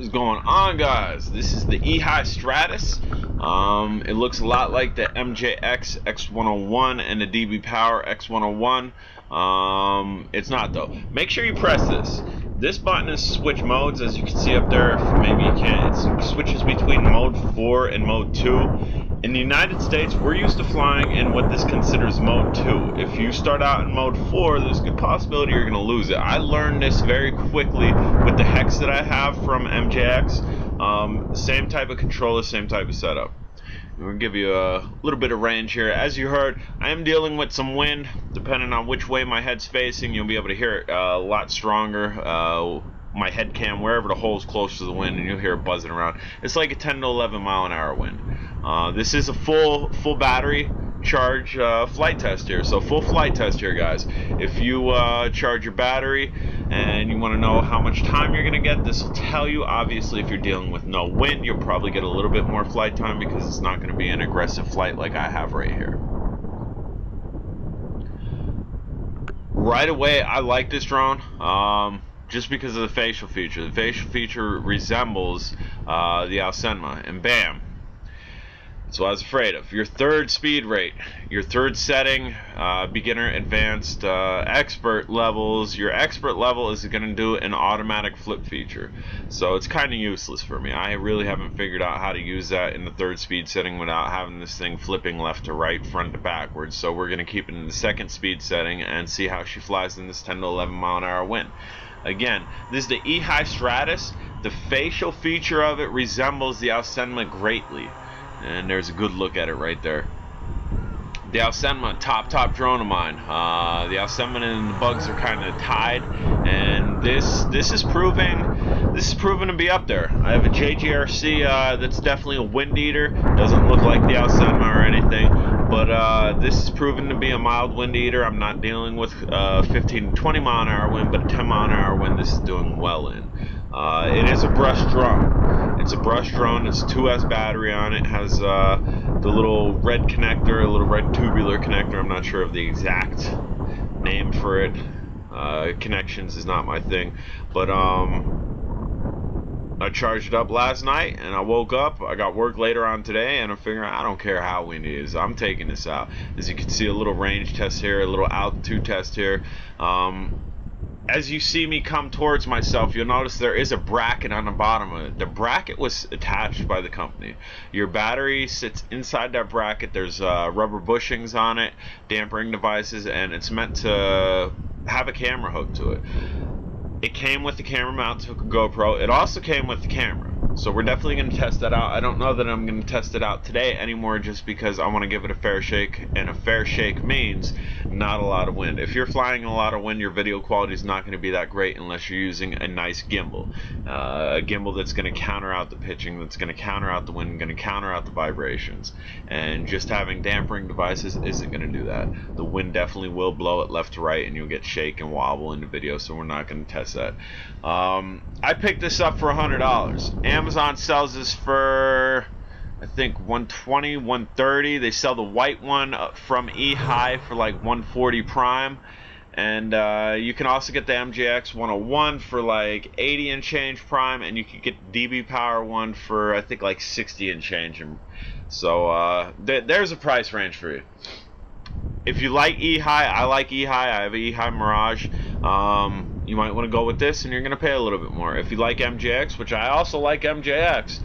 What's going on, guys? This is the eHigh Stratus. It looks a lot like the MJX X101 and the DB Power X101. It's not though. Make sure you press this. This button is switch modes, as you can see up there. Maybe you can't. It switches between mode 4 and mode 2. In the United States, we're used to flying in what this considers mode 2. If you start out in mode 4, there's a good possibility you're going to lose it. I learned this very quickly with the Hex that I have from MJX. Same type of controller, same type of setup. We're going to give you a little bit of range here. As you heard, I am dealing with some wind. Depending on which way my head's facing, you'll be able to hear it a lot stronger. My head cam, wherever the hole's close to the wind, and you'll hear it buzzing around. It's like a 10 to 11 mile an hour wind. This is a full battery charge flight test here. So full flight test here, guys. If you charge your battery and you want to know how much time you're going to get, this will tell you. Obviously, if you're dealing with no wind, you'll probably get a little bit more flight time because it's not going to be an aggressive flight like I have right here. Right away, I like this drone. Just because of the facial feature. The facial feature resembles the Alcemma, and bam. That's what I was afraid of. Your third speed rate, your third setting, beginner, advanced, expert levels. Your expert level is going to do an automatic flip feature. So it's kind of useless for me. I really haven't figured out how to use that in the third speed setting without having this thing flipping left to right, front to backwards. So we're going to keep it in the second speed setting and see how she flies in this 10 to 11 mile an hour wind. Again, this is the eHigh Stratus. The facial feature of it resembles the Alcemma greatly. And there's a good look at it right there. The Alcemma, top drone of mine. The Alcemma and the bugs are kind of tied, and this is proving to be up there. I have a JGRC that's definitely a wind eater. Doesn't look like the Alcemma or anything, but this is proven to be a mild wind eater. I'm not dealing with 15 to 20 mile an hour wind, but a 10 mile an hour wind this is doing well in. It is a brush drone. It's a brush drone. It's a 2S battery on it. Has the little red connector, a little red tubular connector. I'm not sure of the exact name for it. Connections is not my thing. But I charged it up last night, and I woke up. I got work later on today, and I'm figuring I don't care how windy it is. I'm taking this out. As you can see, a little range test here, a little altitude test here. As you see me come towards myself, you'll notice there is a bracket on the bottom of it. The bracket was attached by the company. Your battery sits inside that bracket. There's rubber bushings on it, dampering devices, and it's meant to have a camera hooked to it. It came with the camera mount to a GoPro. It also came with the camera. So we're definitely going to test that out. I don't know that I'm going to test it out today anymore just because I want to give it a fair shake, and a fair shake means not a lot of wind. If you're flying in a lot of wind, your video quality is not going to be that great unless you're using a nice gimbal. A gimbal that's going to counter out the pitching, that's going to counter out the wind, going to counter out the vibrations. And just having dampering devices isn't going to do that. The wind definitely will blow it left to right, and you'll get shake and wobble in the video, so we're not going to test that. I picked this up for $100. Amazon sells this for, I think, $120, $130. They sell the white one from eHigh for like $140 prime, and you can also get the MJX 101 for like $80 and change prime, and you can get DB Power one for I think like $60 and change. So there's a price range for you. If you like eHigh, I like eHigh. I have an eHigh Mirage. You might want to go with this, and you're going to pay a little bit more. If you like MJX, which I also like MJX,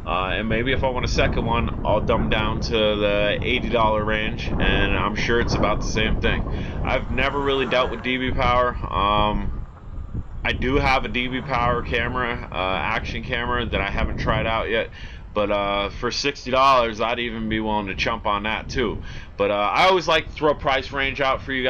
and maybe if I want a second one, I'll dumb down to the $80 range, and I'm sure it's about the same thing. I've never really dealt with DB Power. I do have a DB Power camera, action camera, that I haven't tried out yet. But for $60, I'd even be willing to chump on that too. But I always like to throw a price range out for you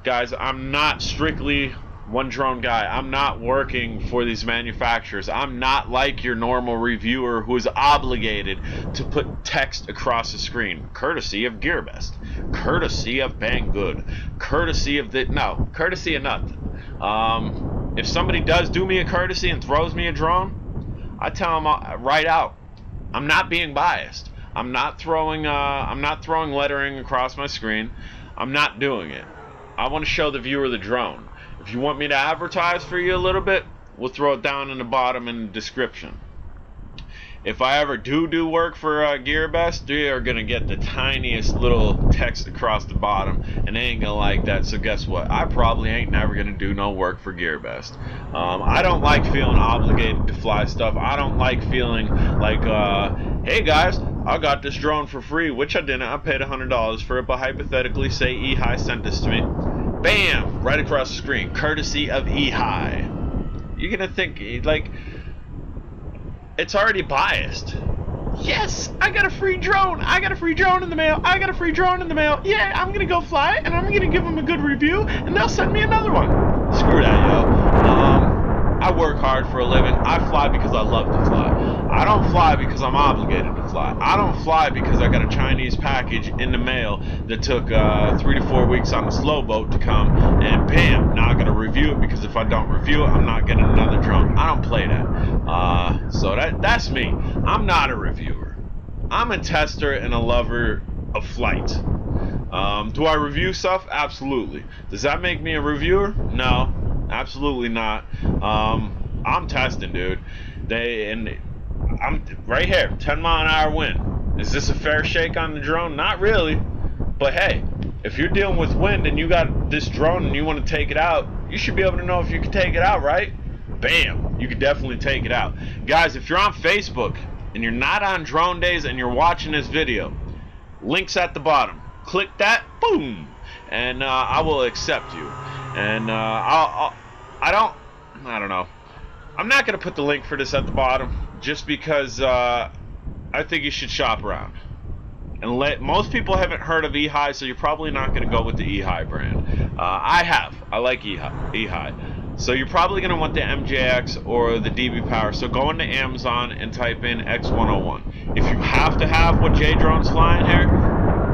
guys. I'm not strictly one drone guy. I'm not working for these manufacturers. I'm not like your normal reviewer who is obligated to put text across the screen. Courtesy of GearBest. Courtesy of Banggood. Courtesy of courtesy of nothing. If somebody does do me a courtesy and throws me a drone, I tell them right out, I'm not being biased. I'm not throwing lettering across my screen. I'm not doing it. I want to show the viewer the drone. If you want me to advertise for you a little bit, we'll throw it down in the bottom in the description. If I ever do work for GearBest, they are gonna get the tiniest little text across the bottom, and they ain't gonna like that. So guess what? I probably ain't never gonna do no work for GearBest. I don't like feeling obligated to fly stuff. I don't like feeling like, hey guys, I got this drone for free, which I didn't. I paid $100 for it, but hypothetically, say eHigh sent this to me. Bam! Right across the screen, courtesy of eHigh. You're gonna think like, it's already biased. Yes, I got a free drone. I got a free drone in the mail. I got a free drone in the mail. Yeah, I'm gonna go fly it, and I'm gonna give them a good review, and they'll send me another one. Screw that, yo. I work hard for a living. I fly because I love to fly. I don't fly because I'm obligated to fly. I don't fly because I got a Chinese package in the mail that took 3 to 4 weeks on the slow boat to come, and bam, now I gotta review it, because if I don't review it, I'm not getting another drone. I don't play that. So that's me. I'm not a reviewer. I'm a tester and a lover of flight. Do I review stuff? Absolutely. Does that make me a reviewer? No. Absolutely not. I'm testing, dude. I'm right here, 10-mile-an-hour wind. Is this a fair shake on the drone? Not really. But hey, if you're dealing with wind and you got this drone and you want to take it out, you should be able to know if you can take it out, right? Bam, you can definitely take it out. Guys, if you're on Facebook and you're not on Drone Days and you're watching this video, links at the bottom. Click that, boom, and I will accept you. And I don't know. I'm not gonna put the link for this at the bottom, just because I think you should shop around. And most people haven't heard of eHigh, so you're probably not gonna go with the eHigh brand. I have. I like eHigh. So you're probably gonna want the MJX or the DB Power. So go into Amazon and type in X101. If you have to have what J-Drone's flying here,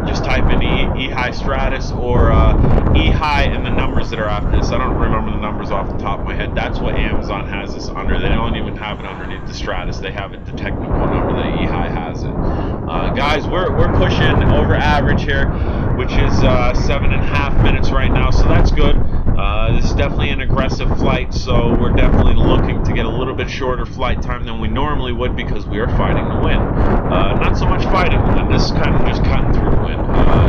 just type in eHigh Stratus or eHigh and the numbers that are after this. I don't remember the numbers off the top of my head. That's what Amazon has this under. They don't even have it underneath the Stratus. They have it the technical number that eHigh has it. Guys, we're pushing over average here, which is 7.5 minutes right now, so that's good. This is definitely an aggressive flight, so we're definitely looking to get a little bit shorter flight time than we normally would, because we are fighting the wind. Not so much fighting the wind, this is kind of just cutting through the wind.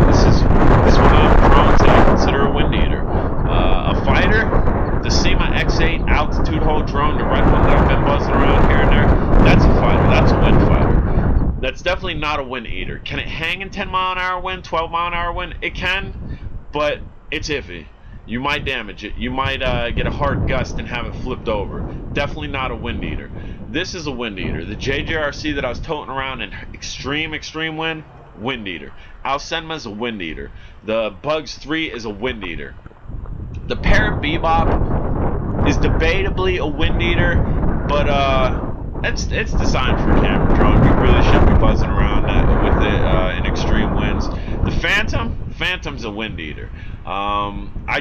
This one of the drones that I consider a wind eater. A fighter, the SEMA X8 altitude hold drone, the red one that I've been buzzing around here and there, that's a fighter, that's a wind fighter. That's definitely not a wind eater. Can it hang in 10-mile-an-hour wind, 12-mile-an-hour wind? It can, but it's iffy. You might damage it. You might get a hard gust and have it flipped over. Definitely not a wind eater. This is a wind eater. The JJRC that I was toting around in extreme wind eater. Alcenma is a wind eater. The Bugs 3 is a wind eater. The Parrot Bebop is debatably a wind eater, but it's designed for a camera drone. You really shouldn't be buzzing around with it in extreme winds. The Phantom's a wind eater. I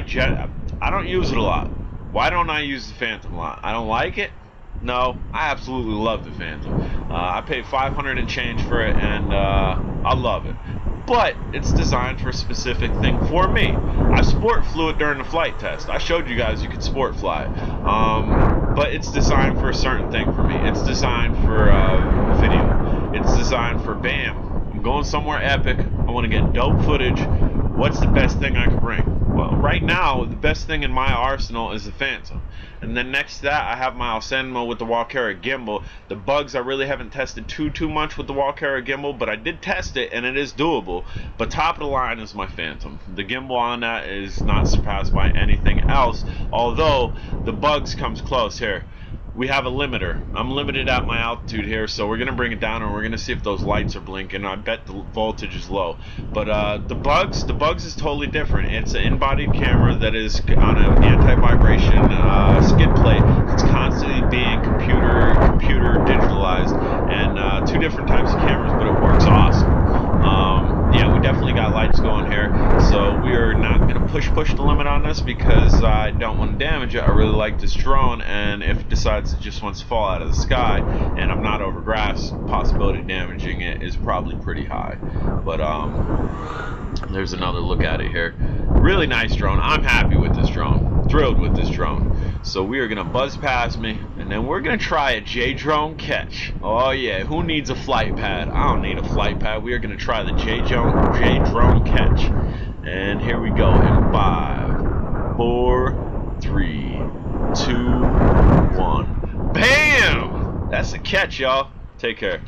don't use it a lot. Why don't I use the Phantom a lot? I don't like it? No, I absolutely love the Phantom. I paid $500 and change for it, and I love it. But it's designed for a specific thing for me. I sport flew it during the flight test. I showed you guys you could sport fly it. But it's designed for a certain thing for me. It's designed for video. It's designed for bam, I'm going somewhere epic. I want to get dope footage. What's the best thing I can bring? Well, right now, the best thing in my arsenal is the Phantom. And then next to that, I have my Alcenma with the Walkera gimbal. The Bugs, I really haven't tested too much with the Walkera gimbal, but I did test it, and it is doable. But top of the line is my Phantom. The gimbal on that is not surpassed by anything else, although the Bugs comes close here. We have a limiter. I'm limited at my altitude here, so we're gonna bring it down and we're gonna see if those lights are blinking. I bet the voltage is low. But the Bugs is totally different. It's an in-bodied camera that is on an anti-vibration skid plate. It's constantly being computer digitalized, and two different types of cameras, but it works awesome. Yeah, we we definitely got lights going here, so we are not going to push the limit on this because I don't want to damage it. I really like this drone, and if it decides it just wants to fall out of the sky and I'm not over grass, possibility of damaging it is probably pretty high. But there's another look at it here. Really nice drone. I'm happy with this drone. Thrilled with this drone. So we are going to buzz past me, and then we're going to try a J-drone catch. Oh yeah, who needs a flight pad? I don't need a flight pad. We are going to try the J-drone catch. And here we go in 5, 4, 3, 2, 1. Bam! That's a catch, y'all. Take care.